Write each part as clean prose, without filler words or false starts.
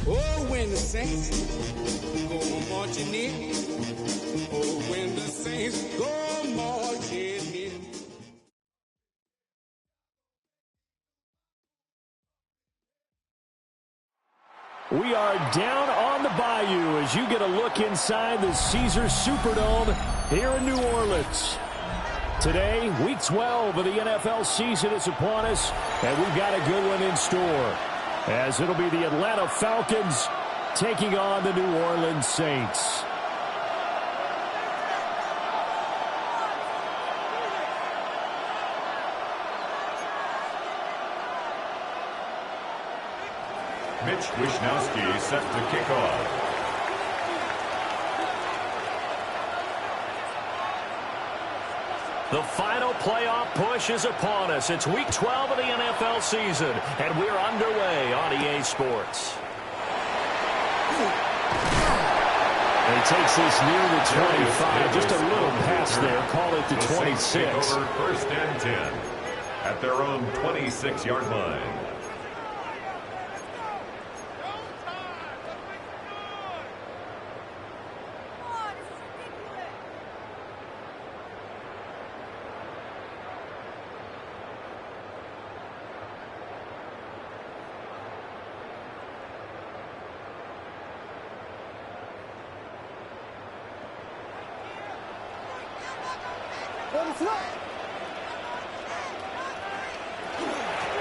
Oh, when the saints go marching in. Oh, when the saints go marching in. We are down on the bayou as you get a look inside the Caesars Superdome here in New Orleans. Today, Week 12 of the NFL season is upon us, and we've got a good one in store, as it'll be the Atlanta Falcons taking on the New Orleans Saints. Mitch Wishnowsky set to kick off. The final playoff push is upon us. It's Week 12 of the NFL season, and we're underway on EA Sports. And he takes this near the 25, just a little pass there, call it the 26. First and 10 at their own 26-yard line.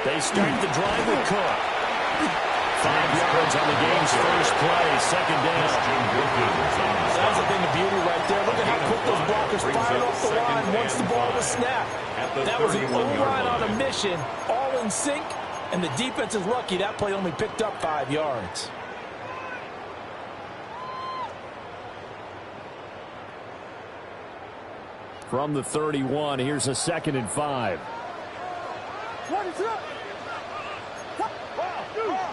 They start the drive with Cook. 5 yards on the game's first play, second down. That's a thing of beauty right there. Look at how quick those blockers fired off the line once the ball was snapped. That was an O-line on a mission, all in sync, and the defense is lucky that play only picked up 5 yards. From the 31, here's a 2nd and 5.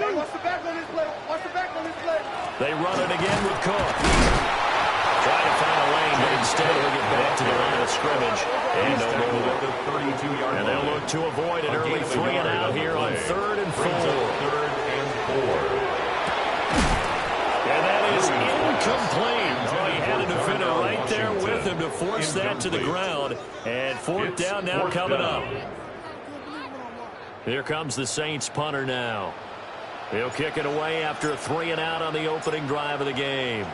Watch the back on this play. Watch the back on this play. They run it again with Cook. Trying to find a lane, but instead he'll get back to the line of scrimmage. And no more. And they'll look to avoid an early 3 and out here on 3rd and 4. And that is incomplete. Oh, he had a defender right there with him to force that to the ground. And 4th down now coming up. Here comes the Saints punter now. He'll kick it away after a 3 and out on the opening drive of the game.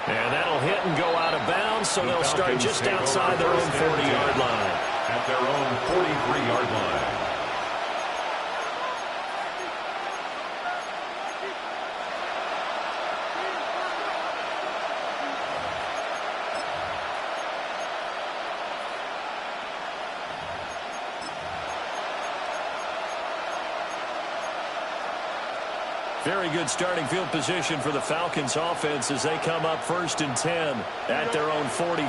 And that'll hit and go out of bounds, so they'll start just outside their own 40-yard line. At their own 43-yard line. Very good starting field position for the Falcons offense as they come up 1st and 10 at their own 43.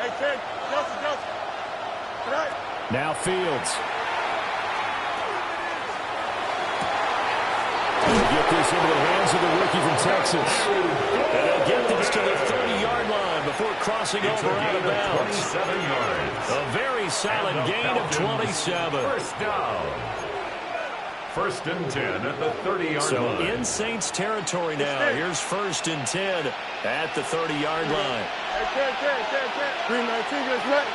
Hey, Ken. Now Fields. Get this into the hands of the rookie from Texas. And they'll get this to the 30-yard line before crossing over out of bounds. 27 yards. A very solid gain of 27. First down. 1st and 10 at the 30-yard line. So in Saints territory now. Here's 1st and 10 at the 30-yard line. Hey, Ken. 319, that's right.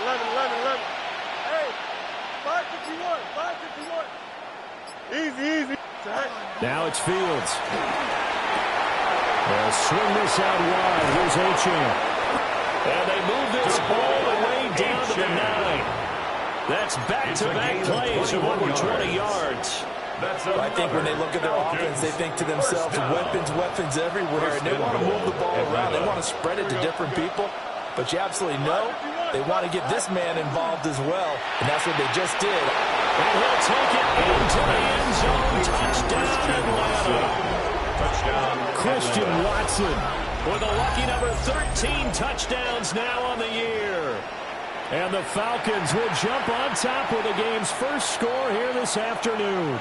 11. Hey, 551. Easy. Now it's Fields. They'll swing this out wide. Here's Achane. And they move this all the way down to the 9. That's back-to-back plays of over 20 yards. I think when they look at their offense, they think to themselves, weapons everywhere, and they want to move the ball around. They want to spread it to different people. But you absolutely know they want to get this man involved as well, and that's what they just did. And he'll take it into the end zone. Touchdown, Atlanta. Christian Watson with a lucky number 13 touchdowns now on the year. And the Falcons will jump on top with the game's first score here this afternoon.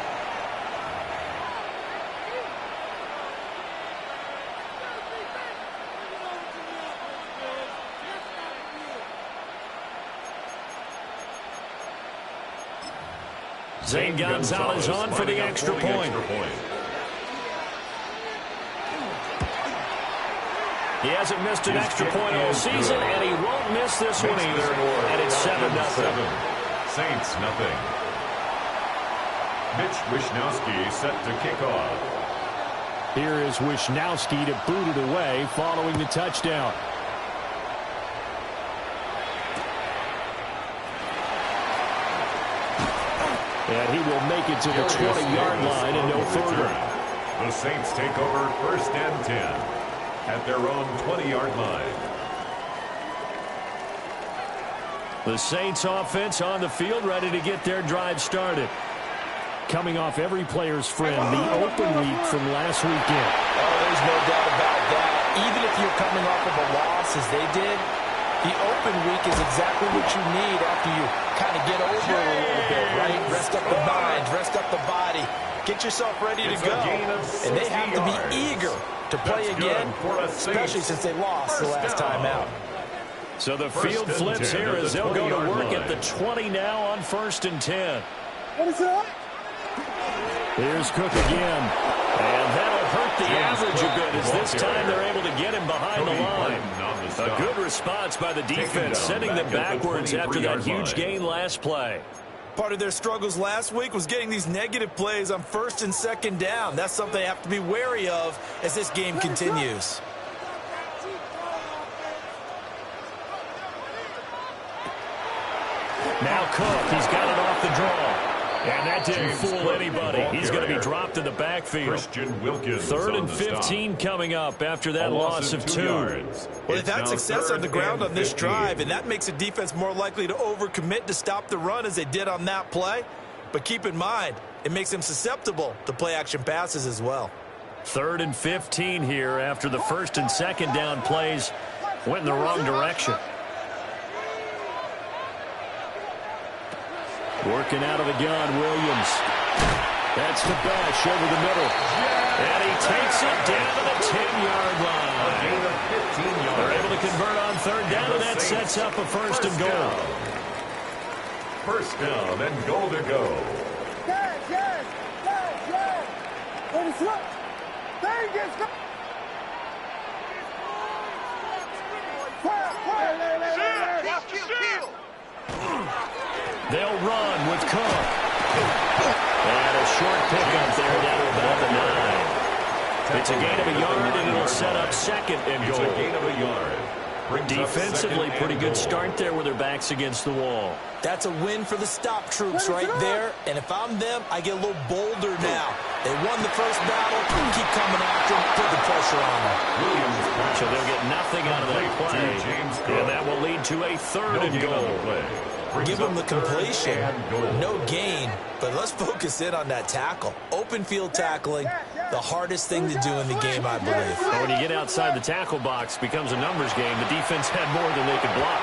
Zane Gonzalez on for the extra point. He hasn't missed an extra point all season, and he won't miss this one either. And it's 7-0. Saints nothing. Mitch Wishnowsky set to kick off. Here is Wishnowsky to boot it away following the touchdown. And he will make it to the 20-yard line and no further. The Saints take over 1st and 10 at their own 20-yard line. The Saints offense on the field, ready to get their drive started. Coming off every player's friend, the open week from last weekend. Oh, there's no doubt about that. Even if you're coming off of a loss as they did, the open week is exactly what you need after you kind of get over it a little bit, right? Rest up the mind, rest up the body, get yourself ready to go. And they have to be eager to play again, especially since they lost the last time out. So the field flips here as they'll go to work at the 20 now on 1st and 10. What is that? Here's Cook again. And that'll hurt the average a bit as this time they're able to get him behind the line. A good response by the defense, sending them backwards after that huge gain last play. Part of their struggles last week was getting these negative plays on 1st and 2nd down. That's something they have to be wary of as this game continues. Now Cook, he's got it off the draw. And that didn't fool anybody. He's going to be dropped in the backfield. 3rd and 15 coming up after that loss of 2. Well, they've had success on the ground on this drive, and that makes the defense more likely to overcommit to stop the run as they did on that play. But keep in mind, it makes them susceptible to play-action passes as well. 3rd and 15 here after the 1st and 2nd down plays went in the wrong direction. Working out of the gun, Williams. That's the bash over the middle. And he takes it down to the 10-yard line. They're able to convert on 3rd down, and that sets up a 1st and goal. 1st down and goal to go. Yes. What is up? Dang it. They'll run with Cook. And a short pickup there down to about the 9. It's a gain of a yard, and it'll set up 2nd and goal. It's a gain of a yard. Defensively, pretty good start there with their backs against the wall. That's a win for the stop troops right there. And if I'm them, I get a little bolder now. They won the first battle. Keep coming after them. Put the pressure on them. So they'll get nothing out of that play. And that will lead to a 3rd and goal. Give them the completion. No gain. But let's focus in on that tackle. Open field tackling, the hardest thing to do in the game, I believe. When you get outside the tackle box, it becomes a numbers game. The defense had more than they could block.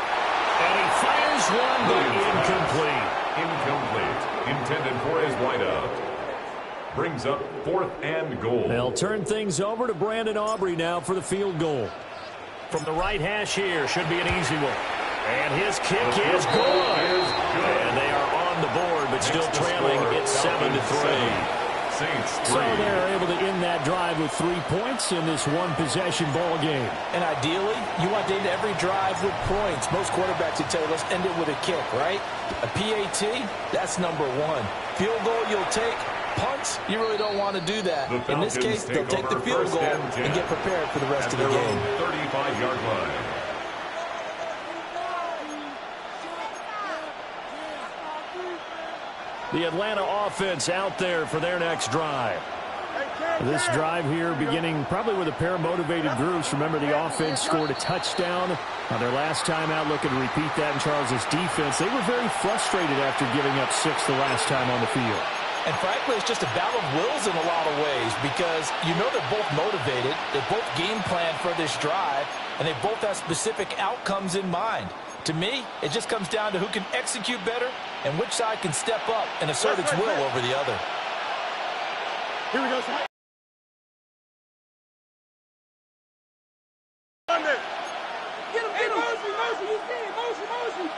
And he fires one, but incomplete. Incomplete. Intended for his wideout. Brings up 4th and goal. They'll turn things over to Brandon Aubrey now for the field goal. From the right hash here, should be an easy one. And his kick is good. And they are on the board, but still trailing. It's 7-3. So they're able to end that drive with 3 points in this one-possession ball game. And ideally, you want to end every drive with points. Most quarterbacks would tell you, let's end it with a kick, right? A PAT, that's number 1. Field goal, you'll take. Punts, you really don't want to do that. In this case, they'll take the field goal and get prepared for the rest of the game. 35-yard line. The Atlanta offense out there for their next drive. This drive here beginning probably with a pair of motivated groups. Remember, the offense scored a touchdown on their last time out, looking to repeat that in Charles' defense. They were very frustrated after giving up 6 the last time on the field. And frankly, it's just a battle of wills in a lot of ways because you know they're both motivated, they both game plan for this drive, and they both have specific outcomes in mind. To me, it just comes down to who can execute better and which side can step up and assert its will over the other. Here we go, son. Get him. Motion, you see it. Motion.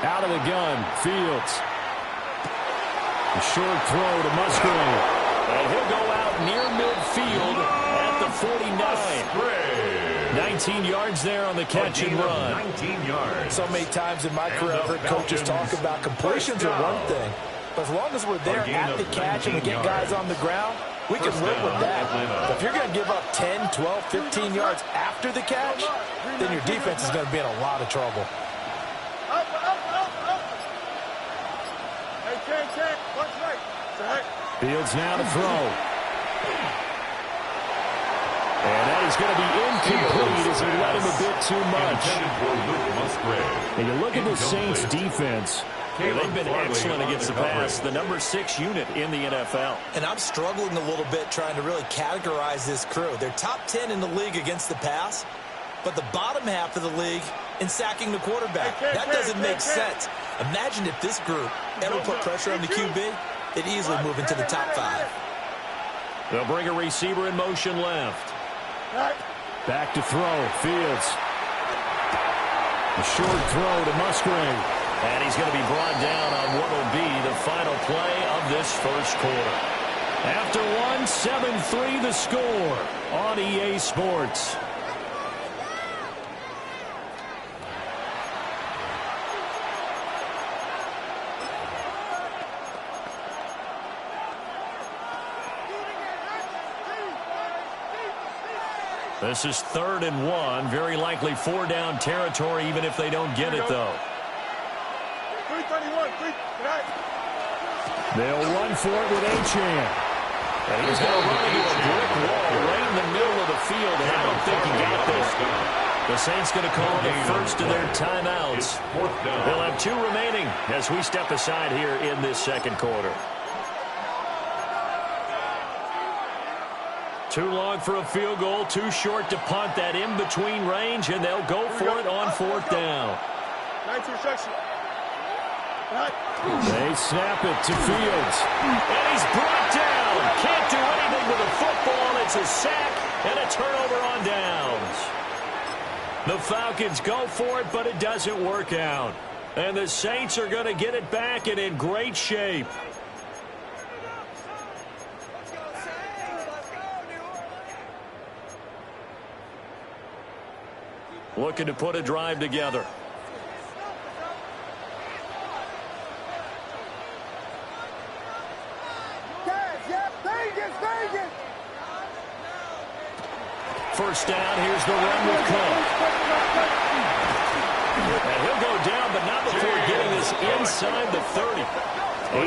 Out of the gun, Fields. A short throw to Musgrave. And he'll go out near midfield at the 49. 19 yards there on the catch and run. 19 yards. So many times in my career, I've heard coaches talk about completions are one thing. But as long as we're there at the catch and we get guys on the ground, we can live with that. But if you're going to give up 10, 12, 15 yards after the catch, then your defense is going to be in a lot of trouble. Fields now to throw. And that is going to be incomplete as he let him a bit too much. And you look at the Saints defense. They've been excellent against the pass, the number 6 unit in the NFL. And I'm struggling a little bit trying to really categorize this crew. They're top 10 in the league against the pass, but the bottom half of the league in sacking the quarterback. That doesn't make sense. Imagine if this group ever put pressure on the QB, they'd easily move into the top 5. They'll bring a receiver in motion left. Back to throw. Fields. A short throw to Musgrave. And he's going to be brought down on what will be the final play of this first quarter. After 7-3 the score on EA Sports. This is 3rd and 1. Very likely 4-down territory, even if they don't get it, though. They'll run for it with Achane. And he's going to run into a brick wall right in the middle of the field, and I don't think he got this. The Saints going to call the first of their timeouts. They'll have 2 remaining as we step aside here in this second quarter. Too long for a field goal, too short to punt that in-between range, and they'll go for it on 4th down. They snap it to Fields. And he's brought down. Can't do anything with a football. It's a sack and a turnover on downs. The Falcons go for it, but it doesn't work out. And the Saints are going to get it back and in great shape. Looking to put a drive together. First down, here's the run with Cook. And he'll go down, but not before getting this inside the 30.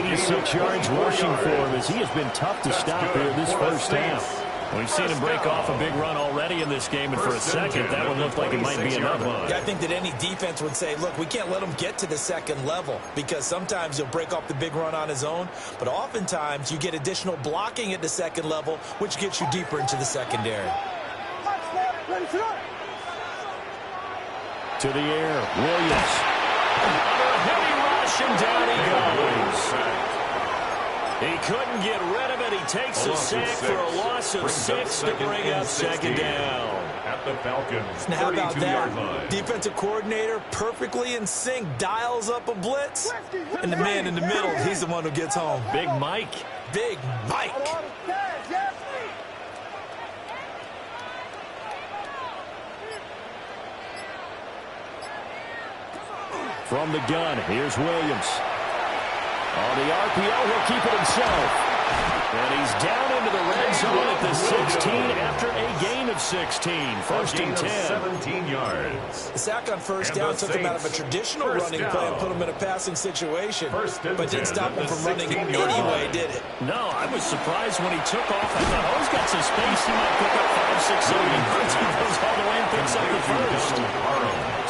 86 yards rushing for him as he has been tough to stop here this first half. We've seen him break off a big run already in this game, and for a second, that one looked like it might be another. Yeah, I think that any defense would say, look, we can't let him get to the second level because sometimes he'll break off the big run on his own, but oftentimes you get additional blocking at the second level, which gets you deeper into the secondary. To the air, Williams. Under a heavy rush, and down he goes. He couldn't get rid of it. He takes a sack for a loss of 6 to bring up second down. At the Falcons, now how about 32-yard that? line. Defensive coordinator perfectly in sync, dials up a blitz, and the man in the middle, he's the one who gets home. Big Mike. Big Mike. From the gun, here's Williams. On the RPO, he'll keep it himself. And he's down into the red zone at the 16 after a gain of 16. First and 10. 17 yards. The sack on first down took him out of a traditional running play and put him in a passing situation, but didn't stop him from running anyway, did it? No, I was surprised when he took off. I thought, oh, he's got some space. He might pick up 5, 6, 7 yards. He goes all the way and picks up the first.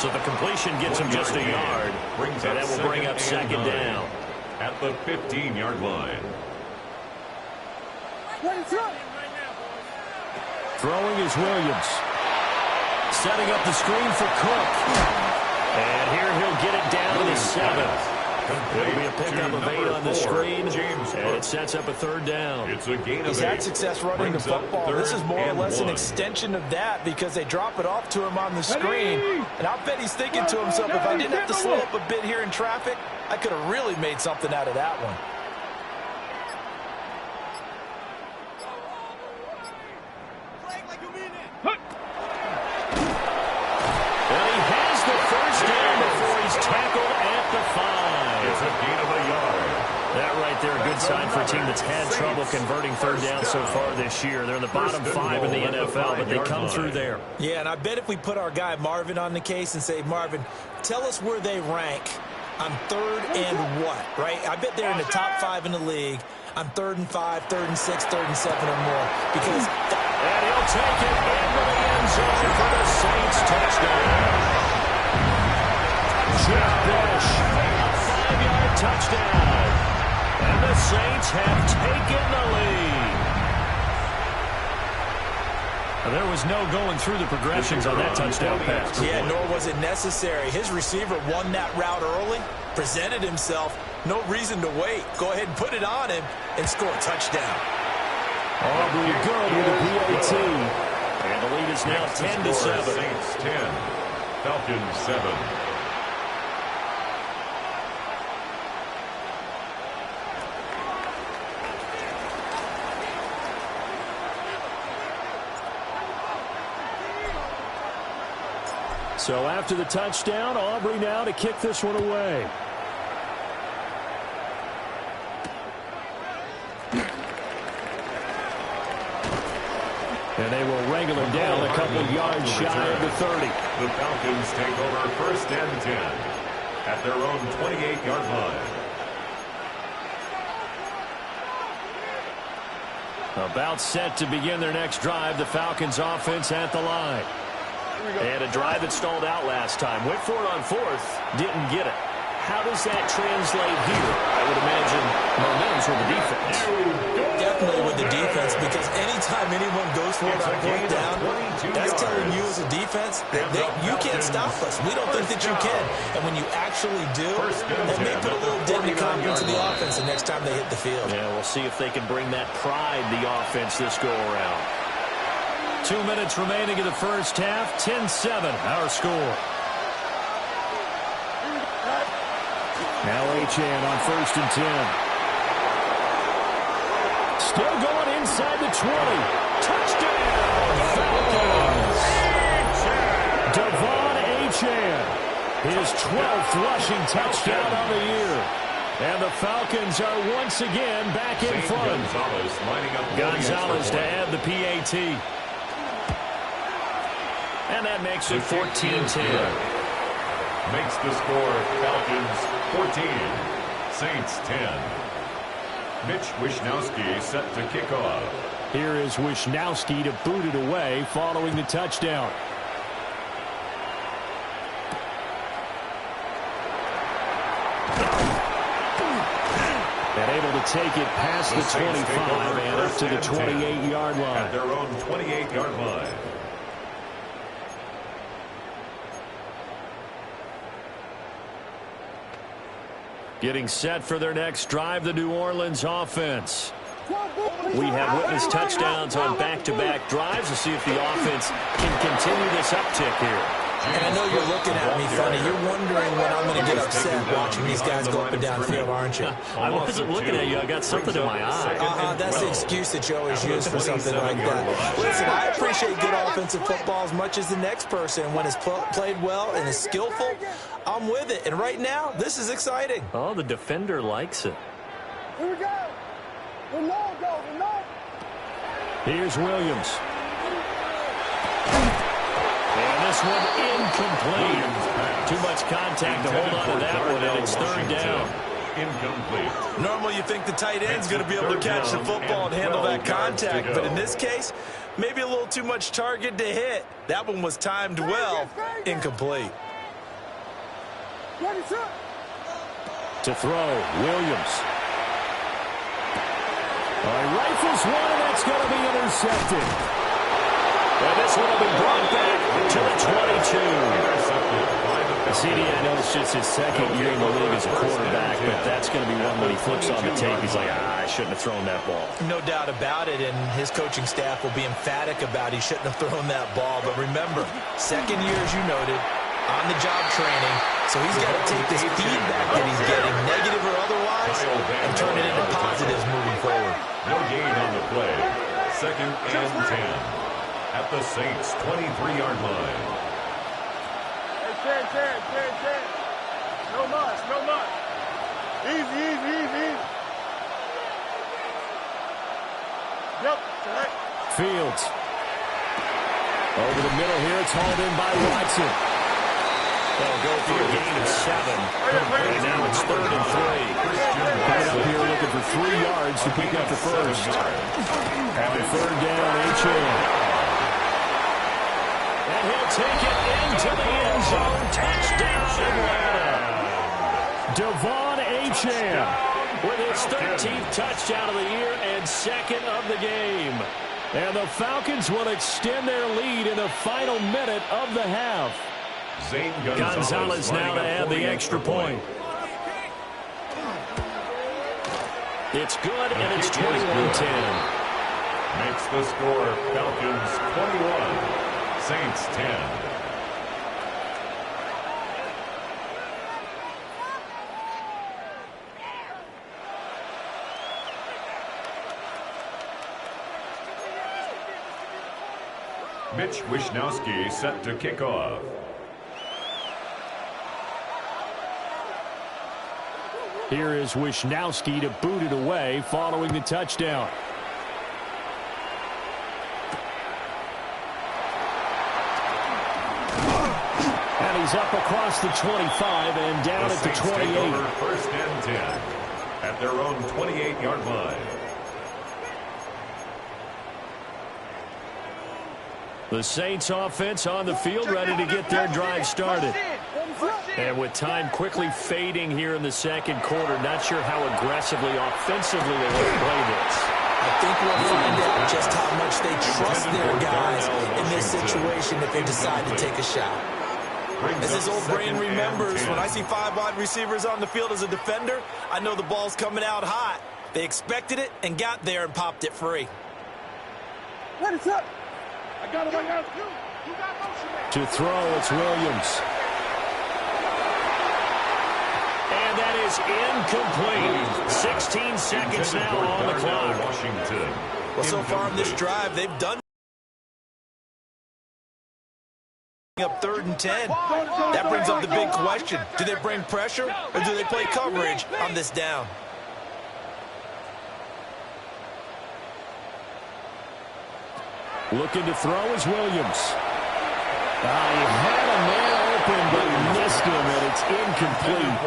So the completion gets him just a yard. And that will bring up second down. At the 15-yard line. Throwing is Williams. Setting up the screen for Cook. And here he'll get it down to the 7. It'll be a pickup of 8 on the screen, and it sets up a third down. It's a gain of 8. He's had success running the football. This is more or less an extension of that because they drop it off to him on the screen. And I'll bet he's thinking to himself, if I didn't have to slow up a bit here in traffic, I could have really made something out of that one. And he has the first down before he's tackled at the 5. It's a gain of a yard. That right there, a good sign for a team that's had trouble converting third down so far this year. They're in the bottom 5 in the NFL, but they come through there. Yeah, and I bet if we put our guy Marvin on the case and say, Marvin, tell us where they rank on third and what, right? I bet they're in the top 5 in the league on 3rd and 5, 3rd and 6, 3rd and 7 or more. Because and he'll take it into the end zone for the Saints touchdown. Jeff Bush, a 5-yard touchdown. And the Saints have taken the lead. There was no going through the progressions on that touchdown pass. Yeah, nor was it necessary. His receiver won that route early, presented himself. No reason to wait. Go ahead and put it on him and score a touchdown. Aubrey good with a PAT. And the lead is now 10-7. Saints 10, Falcons 7. So after the touchdown, Aubrey now to kick this one away. And they will wrangle him down a couple yards shy of the 30. The Falcons take over 1st and 10 at their own 28-yard line. About set to begin their next drive, the Falcons offense at the line. They had a drive that stalled out last time. Went for it on 4th, didn't get it. How does that translate here? I would imagine momentum's with the defense. Definitely with the defense, because anytime anyone goes for it on 4th down, that's telling you as a defense that you can't stop us. We don't think that you can. And when you actually do, that may put a little dent in the confidence of the offense the next time they hit the field. Yeah, we'll see if they can bring that pride, the offense, this go-around. 2 minutes remaining in the first half. 10-7, our score. Now Achane on 1st and 10. Still going inside the 20. Touchdown, Falcons. Devon Achane, his 12th rushing touchdown of the year. And the Falcons are once again back in front. Gonzalez to add the PAT. And that makes it 14-10. Makes the score Falcons 14, Saints 10. Mitch Wishnowsky set to kick off. Here is Wishnowsky to boot it away following the touchdown. And able to take it past the 25 and up to the 28-yard line. At their own 28-yard line. Getting set for their next drive, the New Orleans offense. We have witnessed touchdowns on back-to-back drives. We'll see if the offense can continue this uptick here. And I know you're looking at me funny. You're wondering when I'm going to get upset watching these guys go up and down the field, aren't you? I wasn't looking at you. I got something in my eye. That's the excuse that you always use for something like that. Listen, I appreciate good offensive football as much as the next person. When it's played well and is skillful, I'm with it. And right now, this is exciting. Oh, the defender likes it. Here we go. Reload, go, reload. Here's Williams. And this one incomplete. Too much contact to hold on to that one, and it's 3rd down. Incomplete. Normally you think the tight end's going to be able to catch the football and handle that contact, but in this case, maybe a little too much target to hit. That one was timed well. Incomplete. To throw, Williams. Rifles one, and that's going to be intercepted. And this one will be brought back to the 22. CD, I know it's just his 2nd year in the league as a quarterback, but that's going to be one when he flips on the tape. He's like, I shouldn't have thrown that ball. No doubt about it, and his coaching staff will be emphatic about he shouldn't have thrown that ball. But remember, 2nd year, as you noted, on-the-job training, so he's got to take this feedback that he's getting, negative or otherwise, and turn it into positives moving forward. No gain on the play. 2nd and 10. at the Saints' 23-yard line. Hey, Ted. No much. Easy. Yep, right. Fields. Over the middle here, it's hauled in by Watson. They'll go for a gain of 7. And now it's 3rd and 3. Coming up here looking for 3 yards to pick up the first. On 3rd down, Achane. And he'll take it into the end zone. Touchdown, Atlanta. Devon Achane with his 13th touchdown of the year and 2nd of the game. And the Falcons will extend their lead in the final minute of the half. Gonzalez now to add the extra point. It's good, and it's 21-10. Makes the score Falcons 21, Saints 10. Mitch Wishnowsky set to kick off. Here is Wishnowsky to boot it away following the touchdown. And he's up across the 25 and down at the 28. First and 10 at their own 28-yard line. The Saints offense on the field ready to get their drive started. And with time quickly fading here in the second quarter, not sure how aggressively, offensively they want to play this. I think we'll find out just how much they trust their guys in this situation if they decide to take a shot. As his old brain remembers, when I see 5 wide receivers on the field as a defender, I know the ball's coming out hot. They expected it and got there and popped it free. Let it up. I got him. To throw, it's Williams. And that is incomplete. 16 seconds now on the clock. Washington. Well, so far in this drive, they've done up 3rd and 10. That brings up the big question. Do they bring pressure or do they play coverage on this down? Looking to throw is Williams. He had a man open, but missed him, and it's incomplete.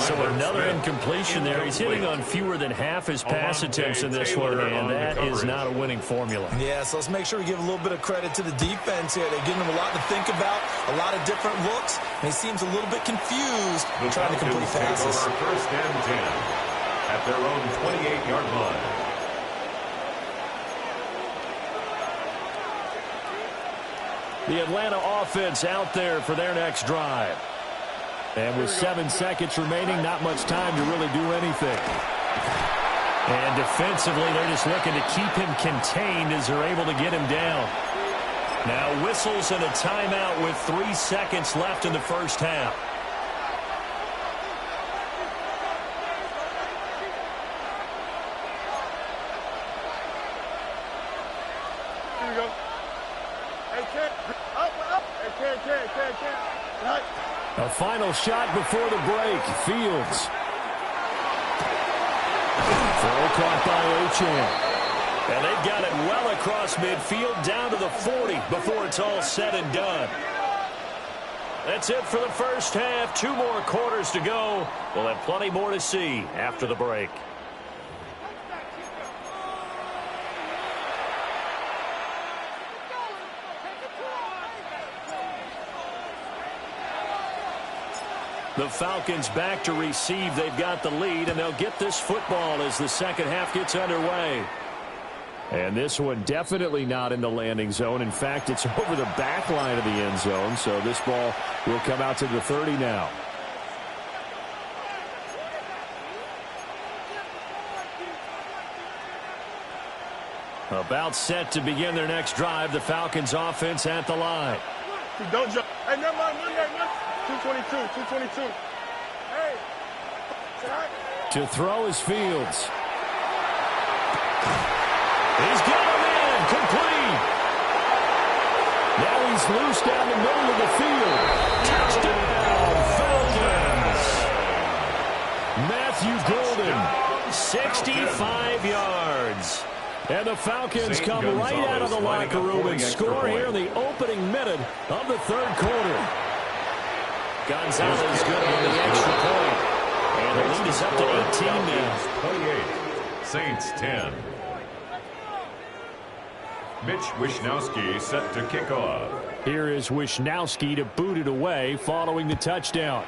So another incompletion there. He's hitting on fewer than half his pass attempts in this one, and that is not a winning formula. Yeah, so let's make sure we give a little bit of credit to the defense here. They're giving them a lot to think about, a lot of different looks, and he seems a little bit confused trying to complete passes. First and 10 at their own 28-yard line. The Atlanta offense out there for their next drive. And with 7 seconds remaining, not much time to really do anything. And defensively, they're just looking to keep him contained as they're able to get him down. Now whistles and a timeout with 3 seconds left in the first half. Here we go. Hey, Ted. Up. Hey, Ted. Right. A final shot before the break. Fields. Throw caught by Achane. And they've got it well across midfield down to the 40 before it's all said and done. That's it for the first half. 2 more quarters to go. We'll have plenty more to see after the break. The Falcons back to receive. They've got the lead, and they'll get this football as the second half gets underway. And this one definitely not in the landing zone. In fact, it's over the back line of the end zone, so this ball will come out to the 30 now. About set to begin their next drive. The Falcons offense at the line. Don't jump. Hey, never mind. 222. Hey. To throw is Fields. He's got him in. Complete. He's loose down the middle of the field. Touchdown, Falcons. Matthew Golden, 65 yards. And the Falcons come right out of the locker room and score here in the opening minute of the third quarter. Gonzalez good on the extra point. And the lead is up to 18 now. 28, Saints 10. Mitch Wishnowsky set to kick off. Here is Wishnowsky to boot it away following the touchdown.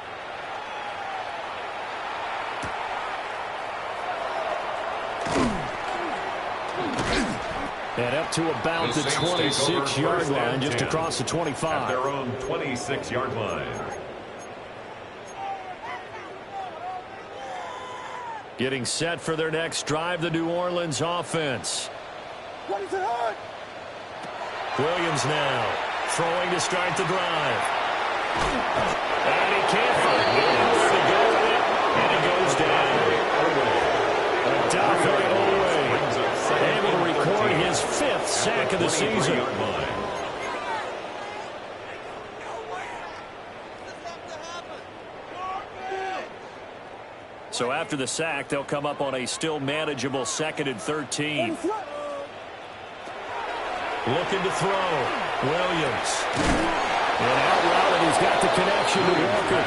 And up to about the 26-yard line, just across the 25. At their own 26-yard line. Getting set for their next drive, the New Orleans offense. Williams now throwing to start the drive. And he can't find anywhere to go with it. And it goes down. Adolphe Owe able to record his 5th sack of the season. So after the sack, they'll come up on a still manageable 2nd and 13. Looking to throw. Williams. And out route, and he's got the connection to Walker.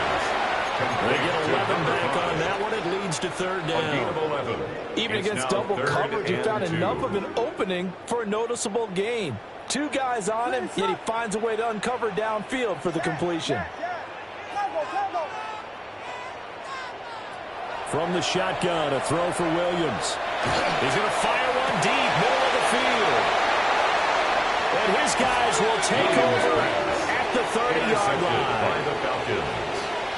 They get 11 back on that one. It leads to 3rd down. Even against double coverage, he found enough of an opening for a noticeable gain. 2 guys on him, yet he finds a way to uncover downfield for the completion. From the shotgun, a throw for Williams. He's going to fire one deep, middle of the field. And his guys will take over at the 30-yard line.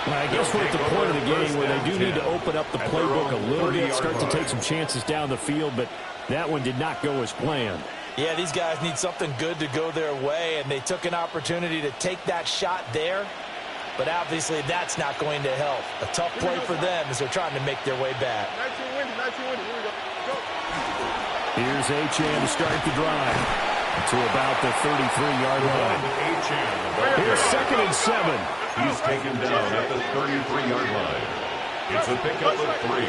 I guess we're at the point of the game where they do need to open up the playbook a little bit, start to take some chances down the field, but that one did not go as planned. Yeah, these guys need something good to go their way, and they took an opportunity to take that shot there. But obviously, that's not going to help. A tough play for them as they're trying to make their way back. Here's Achane to start the drive to about the 33-yard line. Here's 2nd and 7. He's taken down at the 33-yard line. It's a pickup of 3.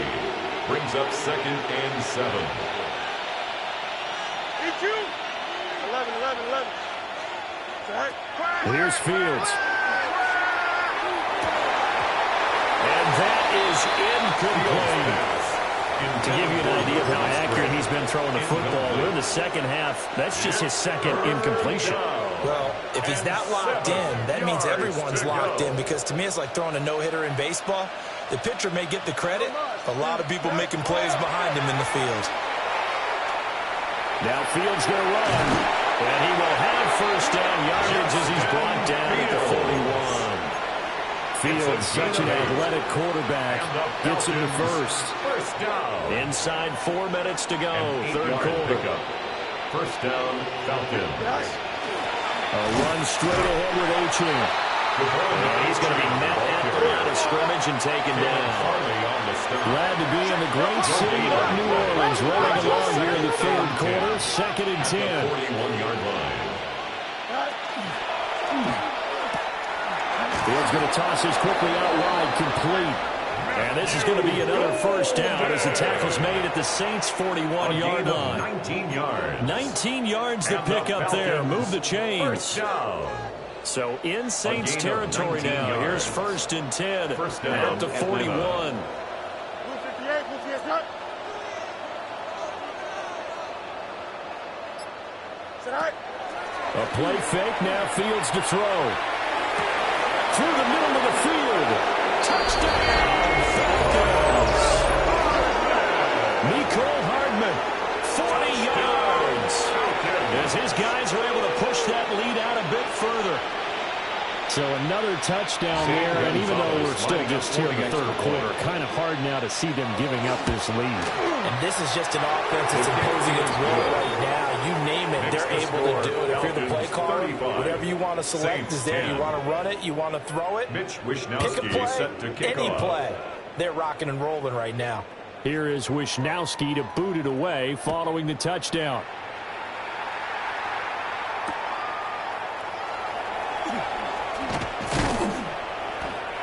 Brings up 2nd and 7. 11. Here's Fields. And that is incomplete. To give you an idea of how accurate he's been throwing the football, we're in the second half. That's just his 2nd incompletion. Well, if he's that locked in, that means everyone's locked in, because to me it's like throwing a no-hitter in baseball. The pitcher may get the credit, a lot of people making plays behind him in the field. Now Fields going to run, and he will have 1st down yardage as he's brought down at the 41. Fields, such an athletic quarterback, gets him to 1st. Inside 4 minutes to go, 3rd quarter. 1st down, Falcons. A run straight ahead with Achane. And he's going to be met at the line of scrimmage and taken down. Glad to be in the great city of New Orleans, rolling along here in the 3rd quarter, 2nd and 10. 41-yard line. Fields going to toss this quickly out wide, complete. And this is going to be another 1st down as the tackle's made at the Saints' 41-yard line. 19 yards. 19 yards to pick up there. Move the chains. So in Saints territory now. Here's 1st and 10. And up to 41. A play fake. Now Fields to throw. Through the middle of the field. Touchdown, Falcons. Mecole Hardman, 40 yards. As his guys are able to push that lead out a bit further. So another touchdown there, and even though we're still just here in the 3rd quarter, kind of hard now to see them giving up this lead. And this is just an offense that's imposing its will right now. You name it, they're able to do it. If you're the play caller, whatever you want to select is there. You want to run it, you want to throw it. Mitch Pick a Wishnowsky play, set to kick any off. play. They're rocking and rolling right now. Here is Wishnowsky to boot it away following the touchdown.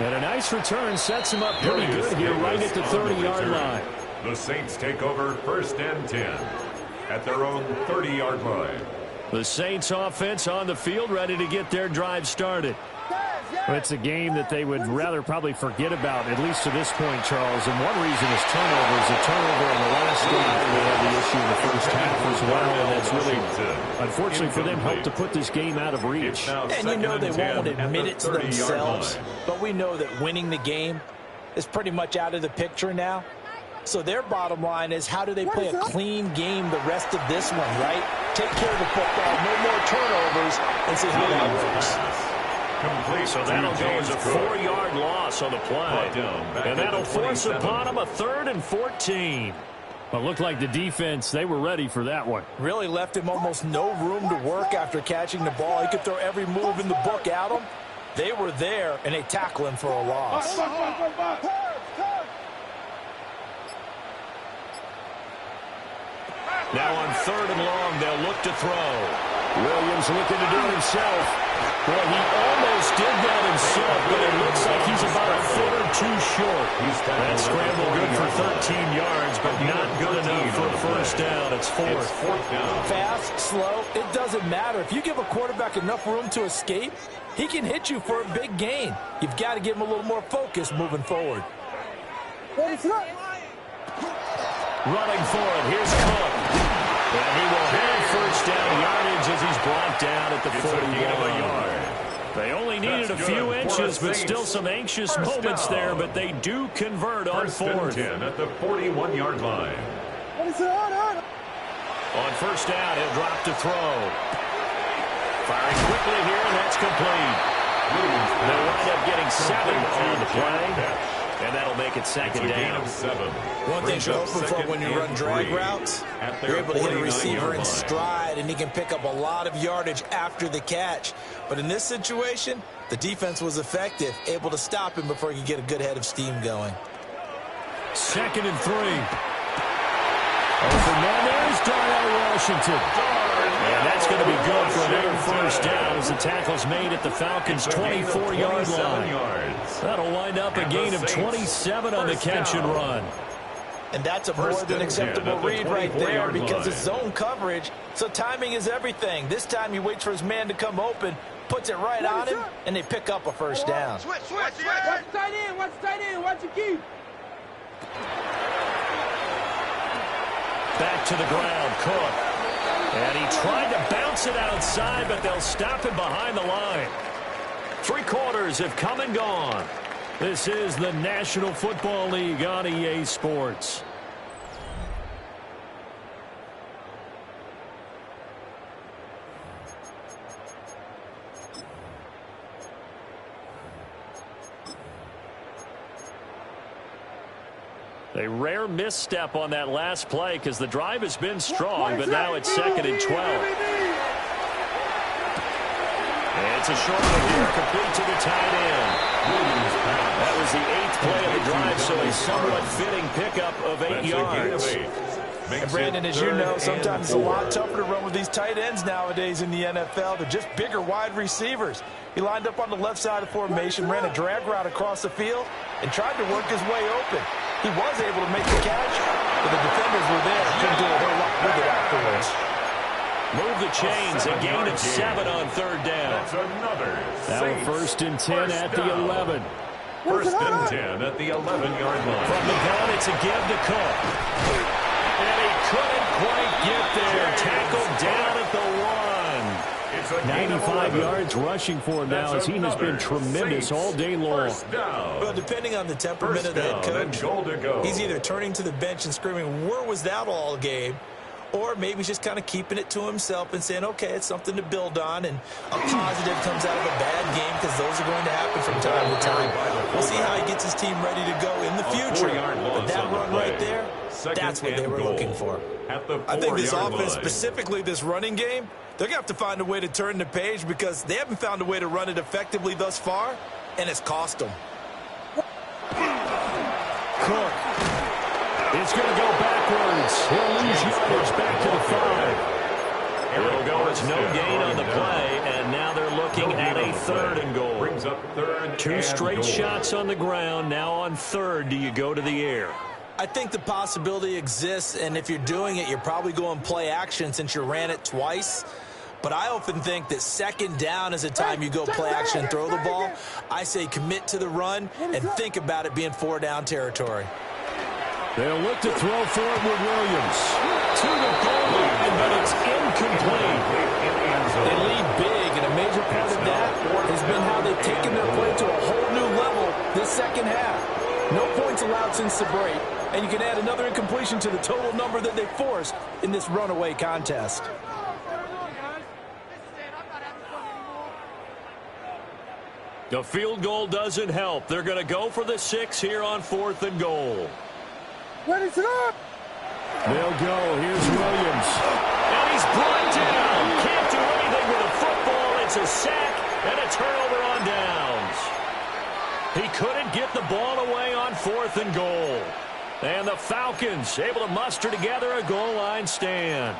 And a nice return sets him up pretty good here right at the 30-yard line. The Saints take over 1st and 10 at their own 30-yard line. The Saints offense on the field ready to get their drive started. Well, it's a game that they would rather probably forget about, at least to this point, Charles. And one reason is turnovers. A turnover in the last drive. They had the issue in the first half as well. And that's really, unfortunately for them, helped to put this game out of reach. And you know they won't admit it to themselves. But we know that winning the game is pretty much out of the picture now. So their bottom line is, how do they play a clean game the rest of this one, right? Take care of the football, no more turnovers, and see how that works. So that'll go as a 4-yard loss on the play. And that'll force upon him a 3rd and 14. Well, it looked like the defense, they were ready for that one. Really left him almost no room to work after catching the ball. He could throw every move in the book at him. They were there, and they tackle him for a loss. Now on 3rd and long, they'll look to throw. Williams looking to do it himself. Well, he almost did that himself, but it looks like he's about a foot or two short. That scramble good for 13 yards, but not good enough for a first down. It's 4th. Fast, slow, it doesn't matter. If you give a quarterback enough room to escape, he can hit you for a big gain. You've got to give him a little more focus moving forward. Running for it, here's Cook. And he will have first down yardage as he's brought down at the 41. They only needed a few inches, but still some anxious moments there, but they do convert on 4th. 10 at the 41-yard line. On first down, he'll drop to throw. Firing quickly here, and that's complete. They'll wind up getting 7 on the play. And that'll make it 2nd down. One thing you're hoping for when you run drag routes, you're able to hit a receiver in stride, and he can pick up a lot of yardage after the catch. But in this situation, the defense was effective, able to stop him before he could get a good head of steam going. 2nd and 3. Open man there is Darnell Washington. And that's going to be good for another first down as the tackle's made at the Falcons' 24-yard line. That'll wind up a gain of 27 on the catch and run. And that's a more than acceptable read right there because it's zone coverage, so timing is everything. This time he waits for his man to come open, puts it right on him, and they pick up a first down. Watch tight end, watch your keep. Back to the ground, Cook. And he tried to bounce it outside, but they'll stop him behind the line. 3 quarters have come and gone. This is the National Football League on EA Sports. A rare misstep on that last play because the drive has been strong, but now it's 2nd and 12. And it's a short one here, complete to the tight end. That was the 8th play of the drive, so a somewhat fitting pickup of 8 yards. And Brandon, as you know, sometimes it's a lot tougher to run with these tight ends nowadays in the NFL. They're just bigger wide receivers. He lined up on the left side of formation, ran a drag route across the field, and tried to work his way open. He was able to make the catch, but the defenders were there. Couldn't do a whole lot with it afterwards. Move the chains, a gain of 7 on 3rd down. That's another. Now 1st and 10 at the 11. 1st and 10 at the 11-yard line. From the gun, it's a give to Cook. And he couldn't quite get there. Tackled down at the 1. 95 yards rushing for him now as he has been tremendous all day long. Well, depending on the temperament of the head coach, he's either turning to the bench and screaming, where was that all game? Or maybe he's just kind of keeping it to himself and saying, okay, it's something to build on, and a positive comes out of a bad game because those are going to happen from time to time. We'll see how he gets his team ready to go in the future. But that run right there, that's what they were looking for. I think this offense, specifically this running game, they're going to have to find a way to turn the page because they haven't found a way to run it effectively thus far, and it's cost them. Cook. It's going to go backwards. He'll lose yardage back to the 5. It'll go as no gain on the play, and now they're looking at a 3rd and goal. brings up third. Two straight shots on the ground. Now on third, do you go to the air? I think the possibility exists, and if you're doing it, you're probably going play action since you ran it twice. But I often think that second down is the time you go play action and throw the ball. I say commit to the run and think about it being 4-down territory. They'll look to throw for it with Williams. To the goal line, but it's incomplete. They lead big, and a major part of that has been how they've taken their play to a whole new level this second half. No points allowed since the break, and you can add another incompletion to the total number that they forced in this runaway contest. The field goal doesn't help. They're going to go for the 6 here on 4th and goal. Ready, set up! They'll go. Here's Williams. And he's brought down. Can't do anything with a football. It's a sack and a turnover on downs. He couldn't get the ball away on 4th and goal. And the Falcons able to muster together a goal line stand.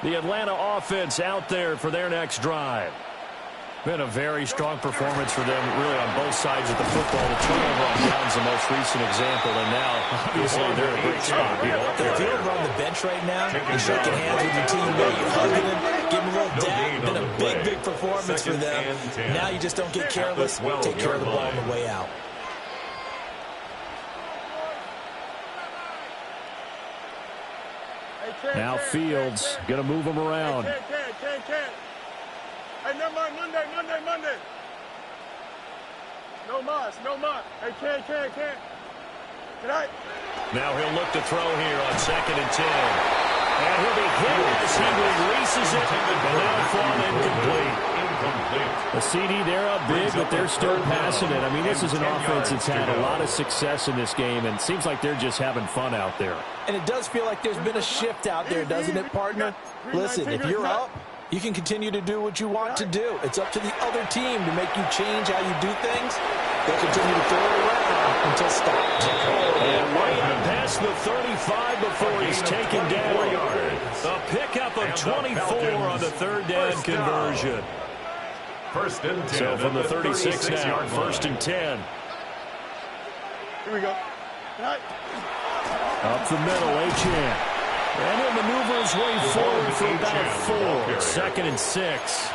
The Atlanta offense out there for their next drive. Been a very strong performance for them, really, on both sides of the football. The turnover on downs the most recent example, and now, obviously, they're in a great spot. If you're over on the bench right now, you're shaking hands with your teammate, you're hugging him, giving a little dab. Been a big, big performance for them. Now you just don't get careless. Take care of the ball on the way out. Now Fields going to move them around. Hey, never mind, Monday. No mas. Hey, can't. Good night. Now he'll look to throw here on 2nd and 10. And he'll be hit as he releases it. And now fall incomplete. The CD, they're up big, but they're still passing it. I mean, this is an offense that's had a lot of success in this game, and it seems like they're just having fun out there. And it does feel like there's been a shift out there, doesn't it, partner? Listen, if you're up, you can continue to do what you want to do. It's up to the other team to make you change how you do things. They'll continue to throw it around until stopped. And way up past the 35 before he's taken down. A pickup of 24 on the 3rd down conversion. First and 10. So from the 36 now, 1st and 10. Here we go. Good night. Up the middle, Achane. And he'll maneuver his way forward for about 4. 2nd and 6.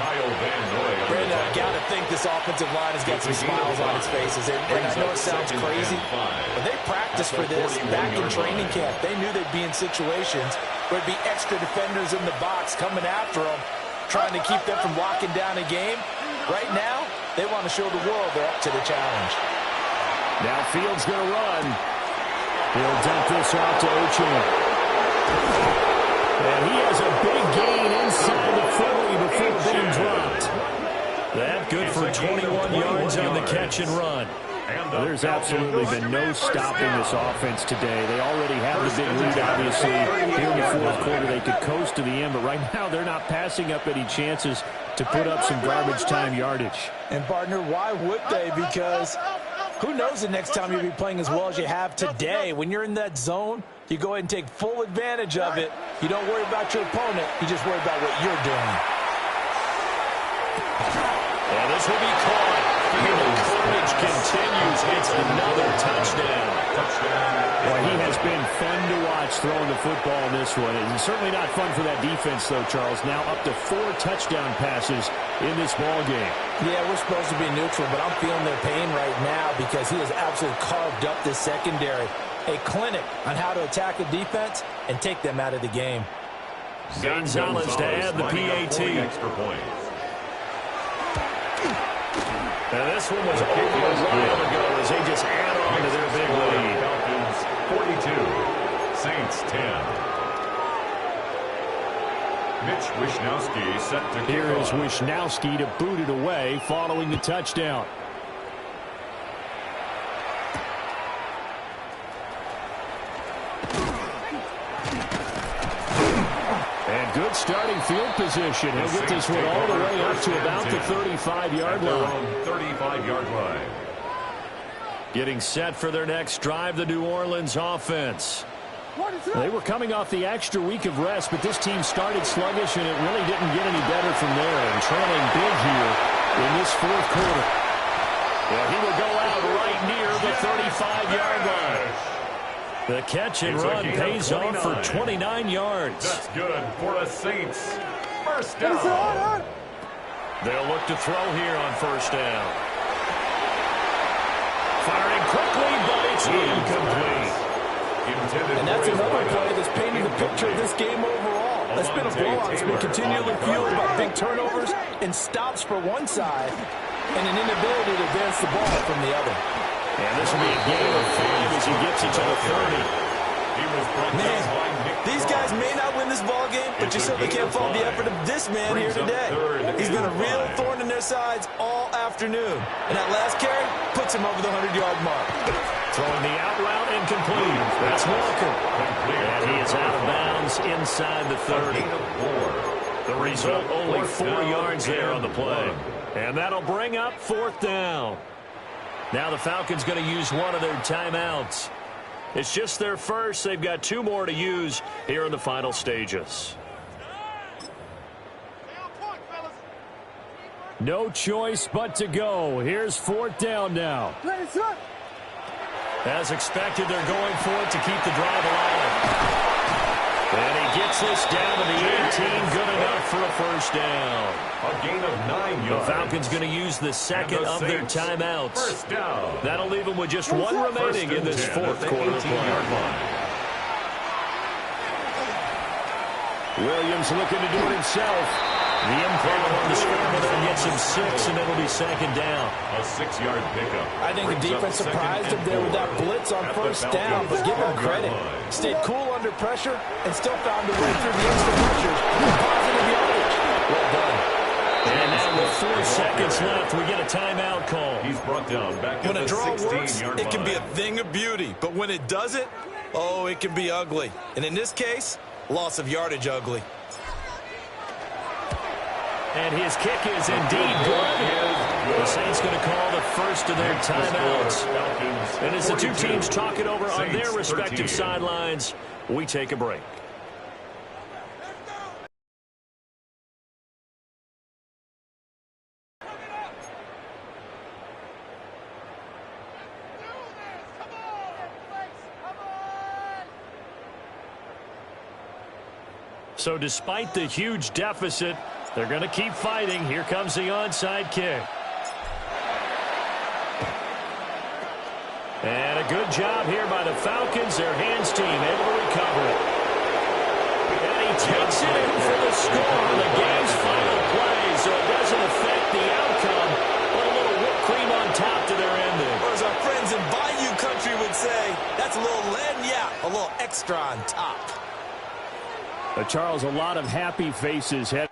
Brandon, I got to think this offensive line has got some smiles on its faces. And I know it sounds crazy, but they practiced for this back in training camp. They knew they'd be in situations where there'd be extra defenders in the box coming after them, trying to keep them from locking down a game. Right now, they want to show the world they're up to the challenge. Now Fields going to run. He'll dump this out to Achane. And he has a big gain inside the 40 before being dropped. That good for 21 yards on the catch and run. There's absolutely been no stopping this offense today. They already have the big lead, obviously. Here in the 4th quarter, they could coast to the end, but right now they're not passing up any chances to put up some garbage time yardage. And, partner, why would they? Because who knows the next time you'll be playing as well as you have today. When you're in that zone, you go ahead and take full advantage of it. You don't worry about your opponent. You just worry about what you're doing. And this will be caught. And the carnage continues. It's another touchdown. Well, he has been fun to watch throwing the football in this one. It's certainly not fun for that defense, though, Charles. Now up to 4 touchdown passes in this ball game. Yeah, we're supposed to be neutral, but I'm feeling their pain right now because he has absolutely carved up this secondary. A clinic on how to attack a defense and take them out of the game. Gonzalez to add the PAT. Extra point. Now this one was over a while ago as they just add on to their big lead. Falcons 42, Saints 10. Mitch Wishnowsky set to kick Here is off. Wishnowsky to boot it away following the touchdown. And good starting field position. He'll get this one all the way up to about the 35-yard line. 35-yard line. Getting set for their next drive, the New Orleans offense. They were coming off the extra week of rest, but this team started sluggish, and it really didn't get any better from there. And trailing big here in this fourth quarter. Well, he will go out right near the 35-yard line. The catch and run pays off for 29 yards. That's good for the Saints. First down. They'll look to throw here on first down. Firing quickly, but it's incomplete. And that's another play that's painting the picture of this game overall. That's been a blowout. It's been continually fueled by big turnovers and stops for one side and an inability to advance the ball from the other. And this will be a game of 5 as he gets it to the 30. Man, these guys may not win this ball game, but you certainly can't fault the effort of this man here today. He's been a real thorn in their sides all afternoon. And that last carry puts him over the 100-yard mark. Throwing the out route incomplete. That's Walker. And he is out of bounds inside the 30. The result, only 4 yards there on the play. And that'll bring up fourth down. Now the Falcons going to use one of their timeouts. It's just their first. They've got 2 more to use here in the final stages. No choice but to go. Here's fourth down now. As expected, they're going for it to keep the drive alive. And he gets this down to the 18. Good enough for a first down. A gain of 9 yards. The Falcons going to use the second of their timeouts. First down. That'll leave them with just 1 remaining in this fourth quarter of play. Williams looking to do it himself. The imprint on the scramble there gets him 6, and it'll be second down. A 6-yard pickup. I think the defense surprised him there with that blitz on first down, but give him credit. Stayed cool under pressure and still found a way through the extra pressures with positive yardage. Well done. And now with 4 seconds left, we get a timeout call. He's brought down back when at a draw the 16-yard line. works, it can be a thing of beauty. But when it doesn't, oh, it can be ugly. And in this case, loss of yardage ugly. And his kick is indeed good. The Saints going to call the first of their timeouts. And as the 2 teams talk it over on their respective sidelines, we take a break. So despite the huge deficit, they're going to keep fighting. Here comes the onside kick. And a good job here by the Falcons. Their hands team able to recover it. And he takes it in for the score on the game's final play. So it doesn't affect the outcome, but a little whipped cream on top to their ending. Or as our friends in Bayou Country would say, that's a little lagniappe, a little extra on top. But Charles, a lot of happy faces head.